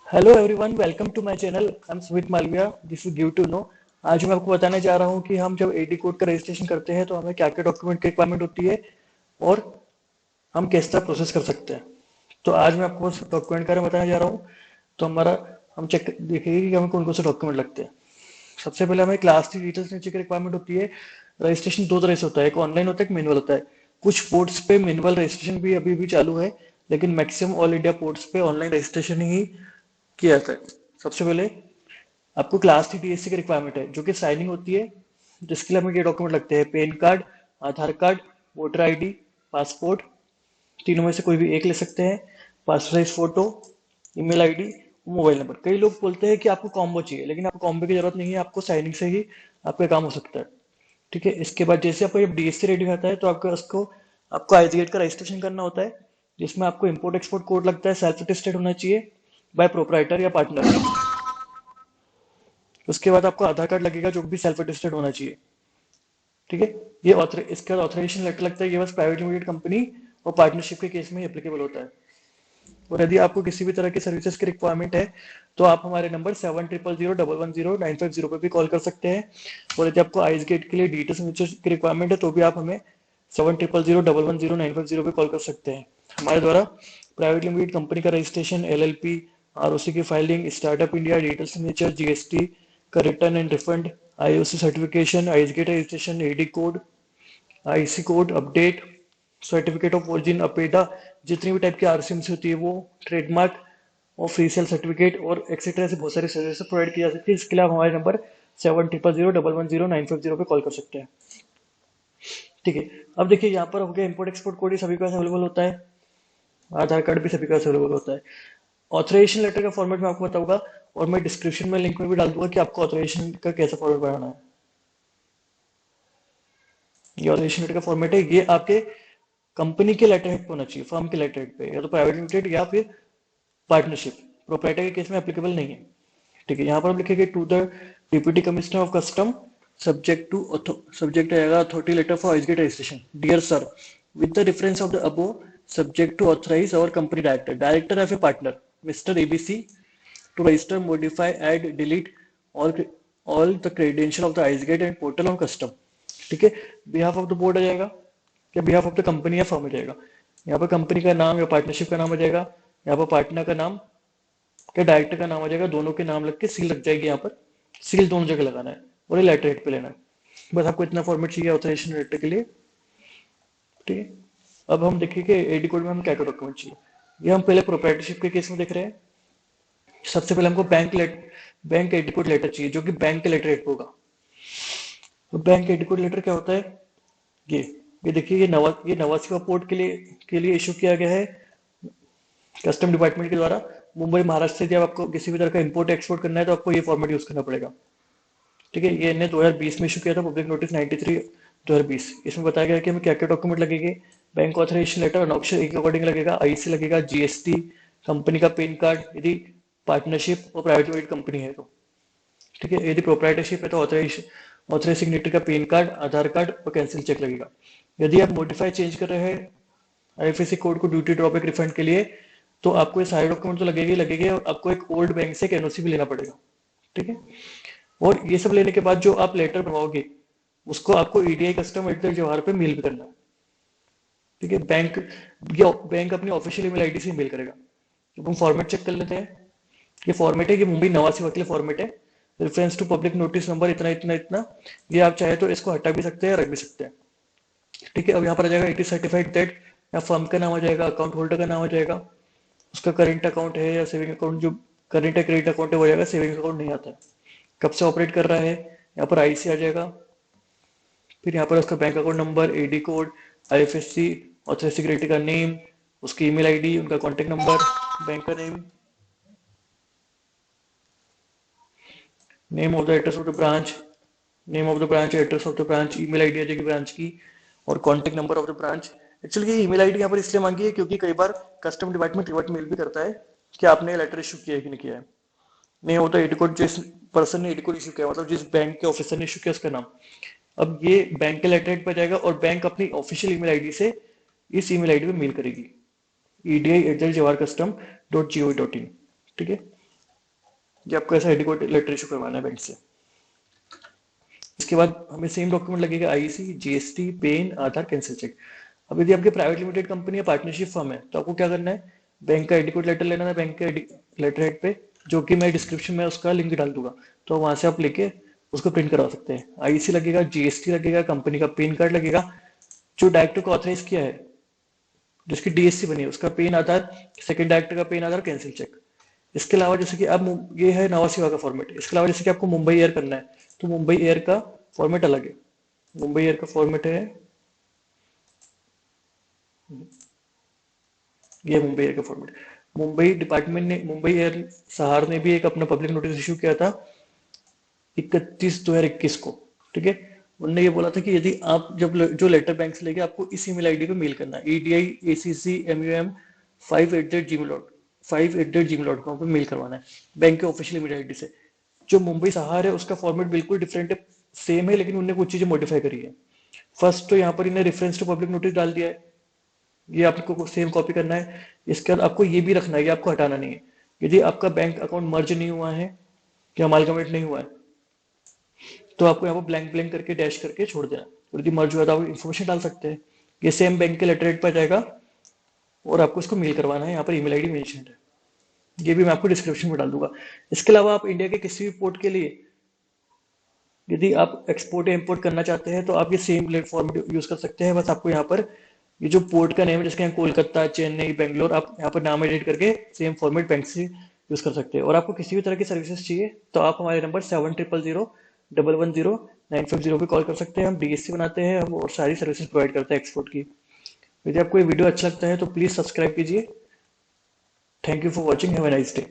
Hello everyone, welcome to my channel. I am Smit Malviya, this is give to know. आज मैं आपको बताने जा रहा हूँ कि हम जब एडी कोड का रजिस्ट्रेशन करते हैं तो हमें क्या क्या डॉक्यूमेंट की रिक्वायरमेंट होती है और हम किस तरह प्रोसेस कर सकते हैं। तो आज मैं आपको उस डॉक्यूमेंट के बारे में बताने जा रहा हूँ। तो हमारा हम चेक देखिए कि हमें कौन कौन से डॉक्यूमेंट लगते हैं। सबसे पहले हमें क्लास थ्री डिटेल्स नीचे की रिक्वायरमेंट होती है। रजिस्ट्रेशन दो तरह से होता है, एक ऑनलाइन होता है, एक मैनुअल होता है। कुछ पोर्ट्स पे मैनुअल रजिस्ट्रेशन भी अभी भी चालू है, लेकिन मैक्सिमम ऑल इंडिया पोर्ट्स पे ऑनलाइन रजिस्ट्रेशन ही किया जाता है। सबसे पहले आपको क्लास थ्री टीएससी की रिक्वायरमेंट है, जो कि साइनिंग होती है, जिसके लिए हमें ये डॉक्यूमेंट लगते हैं: पैन कार्ड, आधार कार्ड, वोटर आईडी, पासपोर्ट। तीनों में से कोई भी एक ले सकते हैं। Passport size photo, email ID, mobile number. कई लोग बोलते हैं कि आपको कॉम्बो चाहिए, लेकिन आपको कॉम्बो की जरूरत नहीं है, आपको साइनिंग से ही आपका काम हो सकता है। ठीक है। इसके बाद जैसे आपको जब डीएससी रेडी होता है तो आपको आईजीगेट का रजिस्ट्रेशन करना होता है, जिसमें आपको इम्पोर्ट एक्सपोर्ट कोड लगता है, सेल्फ अटेस्टेड होना चाहिए बाय प्रोपराइटर या पार्टनर। उसके बाद आपको आधार कार्ड लगेगा, जो भी सेल्फ अटेस्टेड होना चाहिए। ठीक है। इसके बाद ऑथराइजेशन लेटर लगता है, ये बस प्राइवेट लिमिटेड कंपनी और पार्टनरशिप के केस में एप्लीकेबल होता है। और यदि आपको किसी भी तरह की सर्विसेज की रिक्वायरमेंट है तो आप हमारे नंबर 7000110950 पे भी कॉल कर सकते हैं। और यदि आपको आइस गेट के लिए डिटेल्स की रिक्वायरमेंट है तो भी आप हमें 7000110950 पे कॉल कर सकते हैं। हमारे द्वारा प्राइवेट लिमिटेड कंपनी का रजिस्ट्रेशन, एलएलपी, आरओसी की filing, startup India digital signature, GST का return and refund, IOC certification, ice gate registration, AD code, IC code update, certificate of origin, APEDA, जितनी भी टाइप की आरसीएमसी होती है वो, ट्रेडमार्क और फ्री सेल सर्टिफिकेट और एक्सेट्रा से बहुत सारी सर्विसेज प्रोवाइड की जा सकती है। इसके लिए आप हमारे नंबर 7000110950 पे कॉल कर सकते हैं। ठीक है। अब देखिए, यहाँ पर हो गया इम्पोर्ट एक्सपोर्ट कोड, सभी के पास अवेलेबल होता है। आधार कार्ड भी सभी के पास अवेलेबल होता है। ऑथराइजेशन लेटर का फॉर्मेट मैं आपको बताऊंगा, और मैं डिस्क्रिप्शन में लिंक में भी डाल दूंगा कि आपको ऑथराइजेशन का कैसा फॉर्मेट बनाना है। ये ऑथराइजेशन लेटर का फॉर्मेट है, ये आपके कंपनी के लेटर हेड पे होना चाहिए, फर्म के लेटर हेड पे, या तो प्राइवेट लिमिटेड या फिर पार्टनरशिप। प्रोप्राइटर के केस में एप्लीकेबल नहीं है। ठीक है। यहाँ पर हम लिखेंगे to the deputy commissioner of custom, subject रहेगा authority letter for executive registration. Dear sir, with the reference of the above, subject to authorise our company director या फिर partner mister ABC to register, modify, add, delete all all the credential of the IceGate and portal on custom। ठीक है। Behalf of the board आ जाएगा, या behalf of the company या firm आ जाएगा। यहाँ पर कंपनी का नाम या पार्टनरशिप का नाम आ जाएगा, यहाँ पर पार्टनर का नाम क्या डायरेक्टर का नाम आ जाएगा, दोनों के नाम लग के सील लग जाएगी। यहाँ पर सील दोनों जगह लगाना है और ये लेटर हेड पे लेना है। बस आपको इतना फॉर्मेट चाहिए ऑथराइजेशन लेटर के लिए। ठीक है। अब हम देखेंगे एडी कोड में हम क्या क्या डॉक्यूमेंट चाहिए। ये हम पहले प्रोप्राइटरशिप के केस में देख रहे हैं। सबसे पहले हमको बैंक एडिक्वेट लेटर चाहिए, जो कि बैंक के लेटर हेड पे होगा। तो बैंक एडिक्वेट लेटर क्या होता है? ये ये देखिए, ये नवासी पोर्ट के लिए इशू किया गया है कस्टम डिपार्टमेंट के द्वारा। मुंबई महाराष्ट्र से जब आपको किसी भी तरह का इंपोर्ट एक्सपोर्ट करना है तो आपको ये फॉर्मेट यूज करना पड़ेगा। ठीक है। ये इन्हें 2020 में इशू किया था, पब्लिक नोटिस 93 2020। इसमें बताया गया कि हमें क्या क्या डॉक्यूमेंट लगेंगे। बैंक ऑथराइजेशन लेटर अनऑफिशियल के अकॉर्डिंग लगेगा, आईसी लगेगा, जीएसटी, कंपनी का पैन कार्ड यदि पार्टनरशिप और प्राइवेट लिमिटेड कंपनी है तो। ठीक है। यदि प्रोप्राइटरशिप है तो ऑथराइज सिग्नेटरी का पैन कार्ड, आधार कार्ड और कैंसिल चेक लगेगा। यदि आप मॉडिफाई चेंज कर रहे हैं आईएफएससी कोड को ड्यूटी ड्रॉबैक रिफंड के लिए, तो आपको ये सारे डॉक्यूमेंट तो लगेंगे और आपको एक ओल्ड बैंक से एक एनओसी भी लेना पड़ेगा। ठीक है। और ये सब लेने के बाद जो आप लेटर बनवाओगे उसको आपको EDI custom at the Jawahar पे मेल भी करना है। ठीक है। बैंक अपनी ऑफिशियल ईमेल आईडी से मेल करेगा। तो हम फॉर्मेट चेक कर लेते हैं। ये फॉर्मेट है, ये मुंबई नवासी वकील फॉर्मेट है। Reference to public notice number इतना इतना इतना। ये आप चाहे तो इसको हटा भी सकते हैं, रख भी सकते हैं। ठीक है। अब यहाँ पर आ जाएगा इट इज सर्टिफाइड दैट, या फर्म का नाम आ जाएगा, अकाउंट होल्डर का नाम आ जाएगा, उसका करेंट अकाउंट है या सेविंग अकाउंट, जो करेंट या क्रेडिट अकाउंट है वो जाएगा, सेविंग अकाउंट नहीं आता है। कब से ऑपरेट कर रहा है, यहाँ पर आईसी आ जाएगा। फिर यहाँ पर उसका bank account number, AD code, IFSC, authorised security का नेम, उसकी ईमेल आईडी, उनका कॉन्टेक्ट नंबर, बैंक का name, name of the address of the branch, address of the branch, email ID आ जाएगी ब्रांच की, और contact number of the branch. Actually ये email ID यहाँ पर इसलिए मांगी है क्योंकि कई बार कस्टम डिपार्टमेंट रिवर्ट मेल भी करता है कि आपने लेटर इशू किया है कि नहीं किया है। नहीं होता एडिकोड, जिस पर्सन ने एडिकोड इशू किया, मतलब जिस बैंक के ऑफिसर ने इशू किया उसका नाम। अब ये बैंक के लेटर हेड पर जाएगा और बैंक अपनी ऑफिशियल ईमेल आईडी से इस ईमेल आईडी पे मेल करेगी, edi@jawar.custom.gov.in। ठीक है। ये आपको ऐसा आईडी कोड लेटर इशू करवाना है बैंक से। इसके बाद हमें सेम डॉक्यूमेंट लगेगा आईसी, जीएसटी, पेन, आधार, कैंसिल चेक। अब यदि आपकी प्राइवेट लिमिटेड कंपनी या पार्टनरशिप फर्म है तो आपको क्या करना है, बैंक का आईडी कोड लेटर लेना है बैंक के लेटर हेड पे, जो कि मैं डिस्क्रिप्शन में उसका लिंक डाल दूंगा, तो वहां से आप लेके उसको प्रिंट करवा सकते हैं। आईसी लगेगा, जीएसटी लगेगा, कंपनी का पेन कार्ड लगेगा, जो डायरेक्टर को ऑथराइज किया है, जिसकी डीएससी बनी है उसका पेन, आधार, सेकंड डायरेक्टर का पेन, आधार, कैंसिल चेक। इसके अलावा जैसे कि अब ये है नवा सेवा का फॉर्मेट। इसके अलावा जैसे कि आपको मुंबई एयर करना है तो मुंबई एयर का फॉर्मेट अलग है। मुंबई एयर का फॉर्मेट है ये, मुंबई एयर का फॉर्मेट। मुंबई डिपार्टमेंट ने, मुंबई एयर सहार ने भी एक अपना पब्लिक नोटिस इशू किया था 31/2021 को, ठीक है। उन्होंने ये बोला था कि यदि आप जब जो लेटर बैंक से लेके आपको इस ईमेल आईडी पे मेल करना है, EDIACCMUM5@gmail.com पे मेल करवाना है बैंक के ऑफिशियल ईमेल आईडी से। जो मुंबई सहार है उसका फॉर्मेट बिल्कुल डिफरेंट है, सेम है, लेकिन उन्होंने कुछ चीजें मॉडिफाई करी है। फर्स्ट तो यहाँ पर इन्हें रेफरेंस टू पब्लिक नोटिस डाल दिया है, ये आपको सेम कॉपी करना है। इसके बाद आपको ये भी रखना है, ये आपको हटाना नहीं है। यदि आपका बैंक अकाउंट मर्ज नहीं हुआ है या अमालगमेट नहीं हुआ है तो आपको यहाँ पर ब्लैंक ब्लैंक करके डैश करके छोड़ देना। और यदि मर्ज हुआ तो आप इन्फॉर्मेशन डाल सकते हैं। ये सेम बैंक के लेटर हेड पर जाएगा और आपको इसको मेल करवाना है। यहाँ पर ईमेल आईडी मेंशन है, ये भी मैं आपको डिस्क्रिप्शन में डाल दूंगा। इसके अलावा आप इंडिया के किसी भी पोर्ट के लिए यदि आप एक्सपोर्ट या इम्पोर्ट करना चाहते हैं तो आप ये सेम प्लेटफॉर्म यूज कर सकते हैं। बस आपको यहाँ पर ये जो पोर्ट का नेम है, जैसे कोलकाता, चेन्नई, बेंगलोर, आप यहाँ पर नाम एडिट करके सेम फॉर्मेट बैंक से यूज कर सकते हैं। और आपको किसी भी तरह की सर्विसेज चाहिए तो आप हमारे नंबर 7000110950 पे कॉल कर सकते हैं। हम डीएससी बनाते हैं हम, और सारी सर्विसेज प्रोवाइड करते हैं एक्सपोर्ट की। यदि आपको ये वीडियो अच्छा लगता है तो प्लीज सब्सक्राइब कीजिए। Thank you for watching, have a nice day.